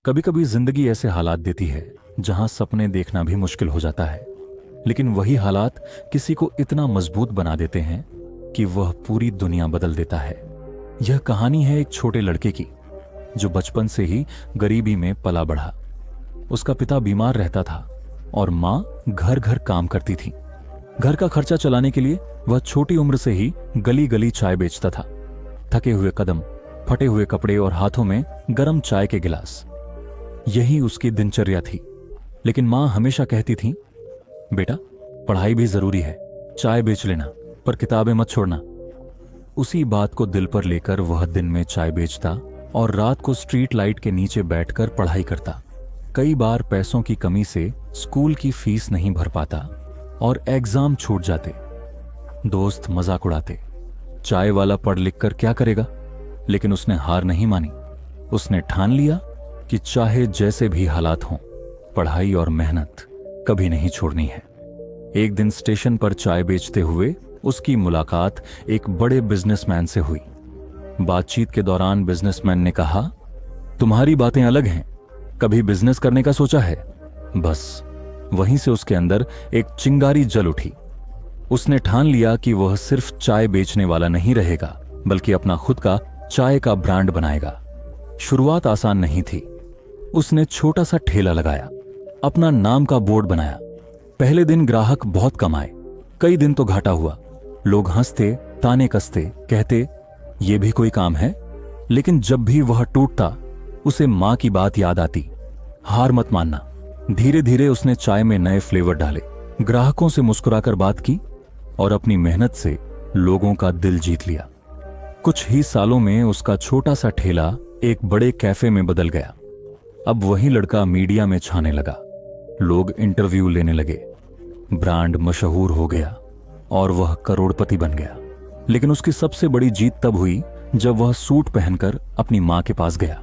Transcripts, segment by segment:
कभी कभी जिंदगी ऐसे हालात देती है जहां सपने देखना भी मुश्किल हो जाता है, लेकिन वही हालात किसी को इतना मजबूत बना देते हैं कि वह पूरी दुनिया बदल देता है। यह कहानी है एक छोटे लड़के की जो बचपन से ही गरीबी में पला बढ़ा। उसका पिता बीमार रहता था और मां घर घर काम करती थी। घर का खर्चा चलाने के लिए वह छोटी उम्र से ही गली गली चाय बेचता था। थके हुए कदम, फटे हुए कपड़े और हाथों में गर्म चाय के गिलास, यही उसकी दिनचर्या थी। लेकिन मां हमेशा कहती थी, बेटा पढ़ाई भी जरूरी है, चाय बेच लेना पर किताबें मत छोड़ना। उसी बात को दिल पर लेकर वह दिन में चाय बेचता और रात को स्ट्रीट लाइट के नीचे बैठकर पढ़ाई करता। कई बार पैसों की कमी से स्कूल की फीस नहीं भर पाता और एग्जाम छूट जाते। दोस्त मजाक उड़ाते, चाय वाला पढ़ लिख कर क्या करेगा, लेकिन उसने हार नहीं मानी। उसने ठान लिया कि चाहे जैसे भी हालात हों, पढ़ाई और मेहनत कभी नहीं छोड़नी है। एक दिन स्टेशन पर चाय बेचते हुए उसकी मुलाकात एक बड़े बिजनेसमैन से हुई। बातचीत के दौरान बिजनेसमैन ने कहा, तुम्हारी बातें अलग हैं, कभी बिजनेस करने का सोचा है? बस वहीं से उसके अंदर एक चिंगारी जल उठी। उसने ठान लिया कि वह सिर्फ चाय बेचने वाला नहीं रहेगा, बल्कि अपना खुद का चाय का ब्रांड बनाएगा। शुरुआत आसान नहीं थी। उसने छोटा सा ठेला लगाया, अपना नाम का बोर्ड बनाया। पहले दिन ग्राहक बहुत कम आए, कई दिन तो घाटा हुआ। लोग हंसते, ताने कसते, कहते ये भी कोई काम है। लेकिन जब भी वह टूटता, उसे मां की बात याद आती, हार मत मानना। धीरे धीरे उसने चाय में नए फ्लेवर डाले, ग्राहकों से मुस्कुराकर बात की और अपनी मेहनत से लोगों का दिल जीत लिया। कुछ ही सालों में उसका छोटा सा ठेला एक बड़े कैफे में बदल गया। अब वही लड़का मीडिया में छाने लगा, लोग इंटरव्यू लेने लगे, ब्रांड मशहूर हो गया और वह करोड़पति बन गया। लेकिन उसकी सबसे बड़ी जीत तब हुई जब वह सूट पहनकर अपनी मां के पास गया,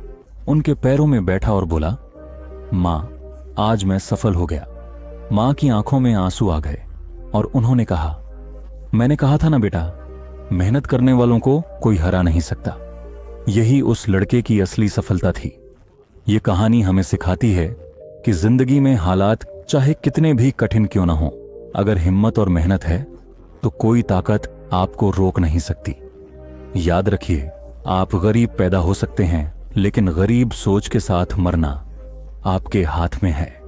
उनके पैरों में बैठा और बोला, मां आज मैं सफल हो गया। मां की आंखों में आंसू आ गए और उन्होंने कहा, मैंने कहा था ना बेटा, मेहनत करने वालों को कोई हरा नहीं सकता। यही उस लड़के की असली सफलता थी। ये कहानी हमें सिखाती है कि जिंदगी में हालात चाहे कितने भी कठिन क्यों ना हो, अगर हिम्मत और मेहनत है तो कोई ताकत आपको रोक नहीं सकती। याद रखिए, आप गरीब पैदा हो सकते हैं, लेकिन गरीब सोच के साथ मरना आपके हाथ में है।